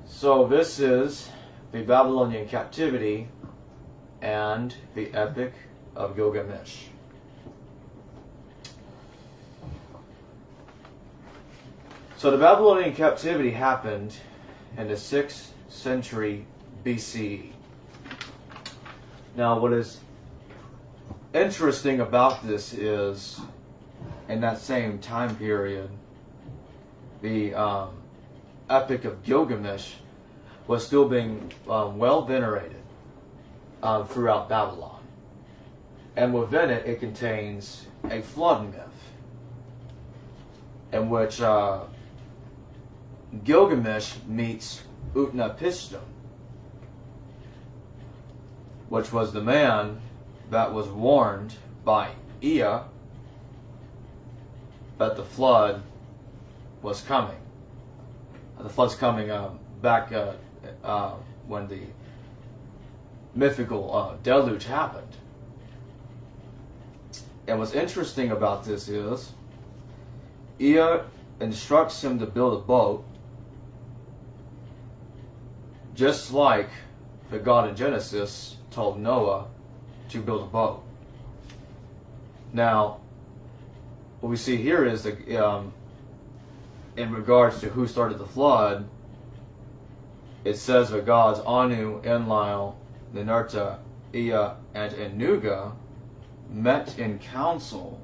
So this is the Babylonian Captivity and the Epic of Gilgamesh. So the Babylonian Captivity happened in the 6th century BCE. Now what is interesting about this is, in that same time period, the Epic of Gilgamesh was still being well venerated throughout Babylon. And within it, it contains a flood myth in which Gilgamesh meets Utnapishtim, which was the man that was warned by Ea that the flood was coming. The flood's coming back when the mythical deluge happened. And what's interesting about this is Ea instructs him to build a boat, just like the God in Genesis told Noah to build a boat. Now, what we see here is that in regards to who started the flood, it says the gods Anu, Enlil, Ninurta, Ea, and Enuga met in council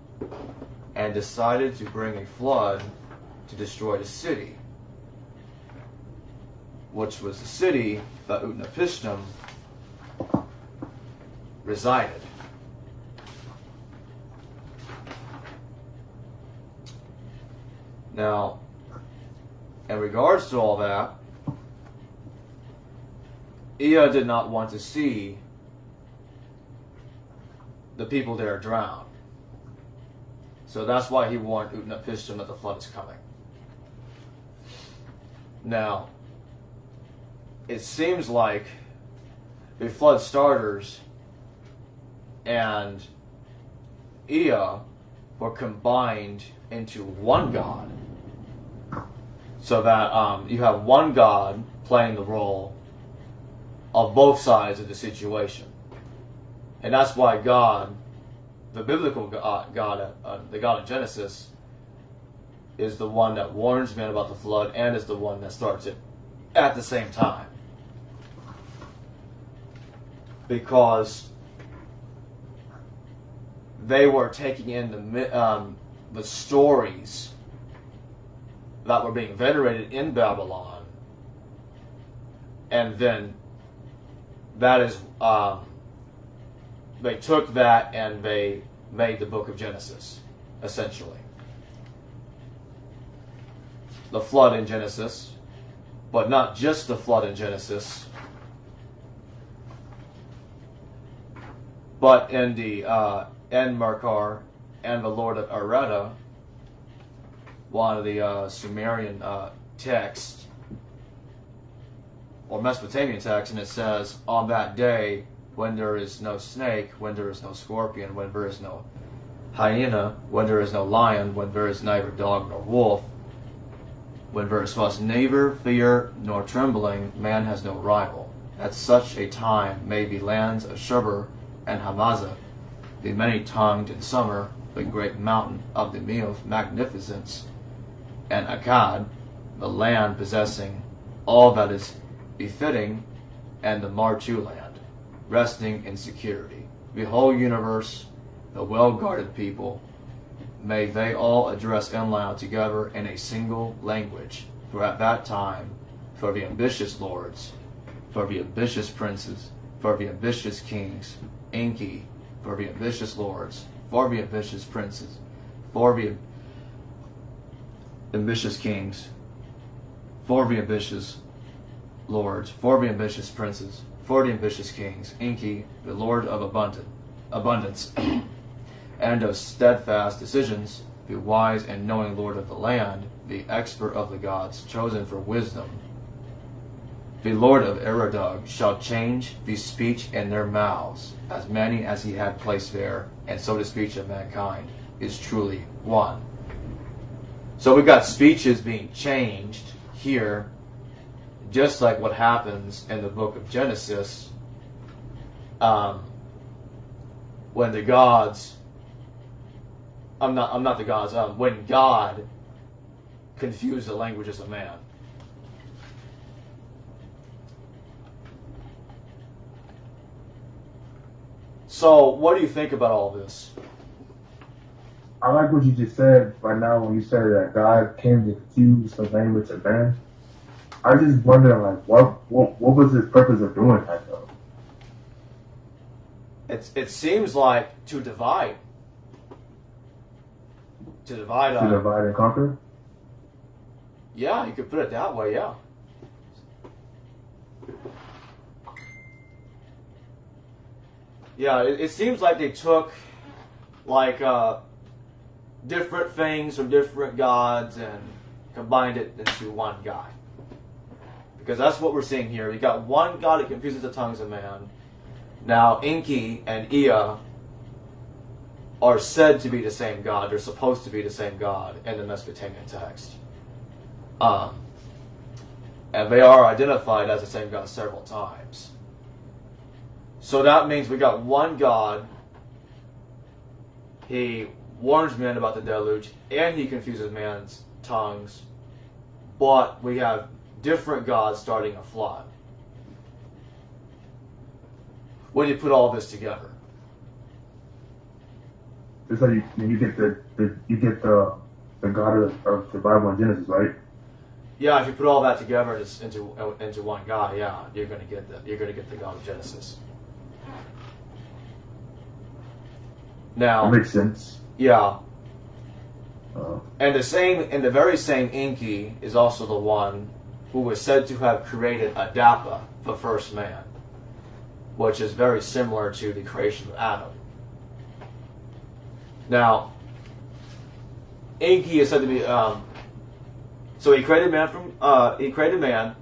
and decided to bring a flood to destroy the city, which was the city that Utnapishtim resided. Now, in regards to all that, Ea did not want to see the people there drown. So that's why he warned Utnapishtim that the flood is coming. Now, it seems like the flood starters and Ea were combined into one god. So that you have one god playing the role of both sides of the situation. And that's why God, the biblical God, the God of Genesis, is the one that warns man about the flood and is the one that starts it at the same time. Because they were taking in the stories that were being venerated in Babylon, and then that is they took that and they made the book of Genesis, essentially. The flood in Genesis, but not just the flood in Genesis, but in the Enmerkar and the Lord of Areta, one of the Sumerian texts, or Mesopotamian text, and it says, on that day, when there is no snake, when there is no scorpion, when there is no hyena, when there is no lion, when there is neither dog nor wolf, when there is thus neither fear nor trembling, man has no rival. At such a time may be lands of Shubur and Hamaza, the many-tongued in summer, the great mountain of the Meoth magnificence, and Akkad, the land possessing all that is befitting, and the Martu land, resting in security. The whole universe, the well-guarded people, may they all address Enlil together in a single language, for at that time, for the ambitious lords, for the ambitious princes, for the ambitious kings, Enki, for the ambitious lords, for the ambitious princes, for the ambitious kings, for the ambitious lords, for the ambitious princes, for the ambitious kings, Enki, the Lord of abundance, and of steadfast decisions, the wise and knowing Lord of the land, the expert of the gods, chosen for wisdom. The Lord of Eredug shall change the speech in their mouths, as many as he had placed there, and so the speech of mankind is truly one. So we've got speeches being changed here just like what happens in the book of Genesis, when the gods, I'm not the gods, when God confused the languages of man. So, what do you think about all this? I like what you just said right now when you said that God came to confuse the language of man. I just wonder, like, what was his purpose of doing that, though? It seems like to divide. To divide. To divide and conquer? Yeah, you could put it that way, yeah. Yeah, it seems like they took, like, different things from different gods and combined it into one guy. Because that's what we're seeing here. We got one God that confuses the tongues of man. Now, Enki and Ea are said to be the same God. They're supposed to be the same God in the Mesopotamian text. And they are identified as the same God several times. So that means we got one God. He warns men about the deluge, and he confuses man's tongues. But we have different gods starting a flood. When you put all this together, it's like you get the God of the Bible in Genesis, right? Yeah, if you put all that together into one God, yeah, you're gonna get the God of Genesis. Now that makes sense. Yeah. And the very same Enki is also the one who was said to have created Adapa, the first man, which is very similar to the creation of Adam. Now, Enki is said to be so he created man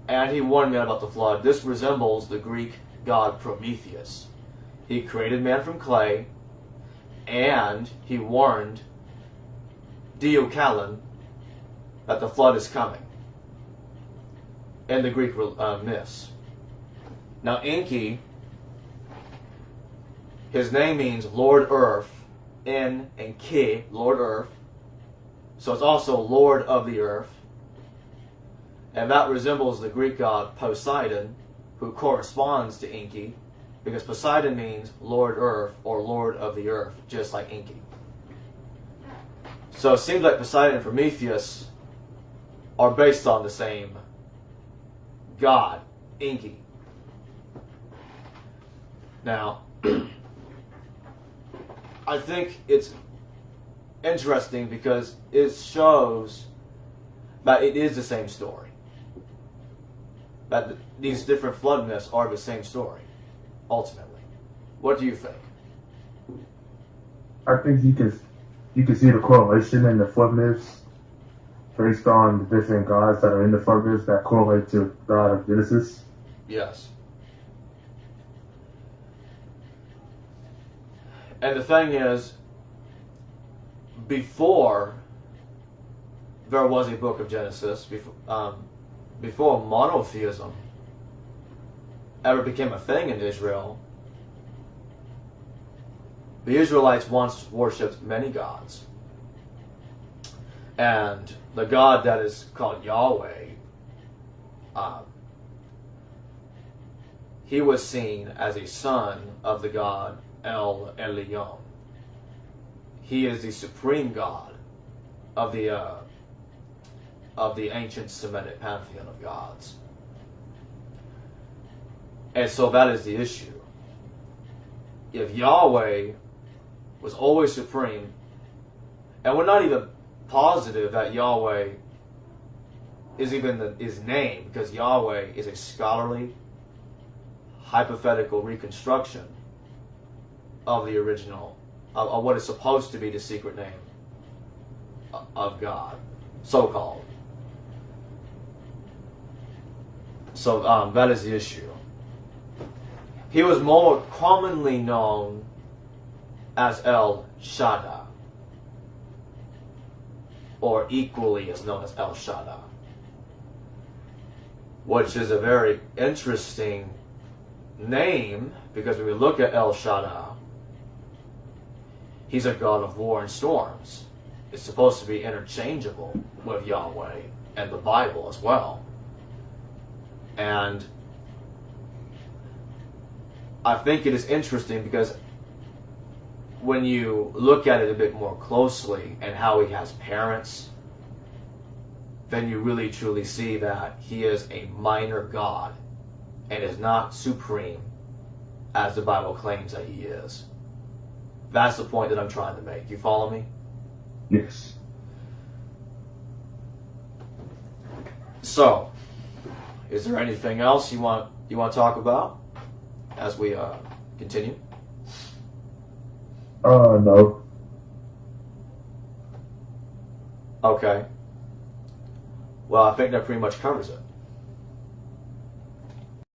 and he warned man about the flood. This resembles the Greek god Prometheus. He created man from clay, and he warned Deucalion that the flood is coming in the Greek myths. Now, Enki, his name means Lord Earth, En and Ki, Lord Earth. So it's also Lord of the Earth. And that resembles the Greek god Poseidon, who corresponds to Enki, because Poseidon means Lord Earth or Lord of the Earth, just like Enki. So it seems like Poseidon and Prometheus are based on the same god, Enki. Now, I think it's interesting because it shows that it is the same story. That these different flood myths are the same story, ultimately. What do you think? I think you can see the correlation in the flood myths based on the different gods that are in the flood myths that correlate to God of Genesis. Yes. And the thing is, before there was a book of Genesis, before monotheism ever became a thing in Israel, the Israelites once worshipped many gods. And the God that is called Yahweh, he was seen as a son of the god El Elyon. He is the supreme God of the ancient Semitic pantheon of gods. And so that is the issue. If Yahweh was always supreme, and we're not even positive that Yahweh is even his name, because Yahweh is a scholarly, hypothetical reconstruction of the original, of what is supposed to be the secret name of God, so-called. So that is the issue. He was more commonly known as El Shaddai, or equally as known as El Shaddai. which is a very interesting name, because when we look at El Shaddai, he's a god of war and storms. It's supposed to be interchangeable with Yahweh and the Bible as well. And I think it is interesting because when you look at it a bit more closely and how he has parents, then you really truly see that he is a minor god and is not supreme as the Bible claims that he is. That's the point that I'm trying to make. You follow me? Yes. So, is there anything else you want to talk about as we continue? No. Okay. Well, I think that pretty much covers it.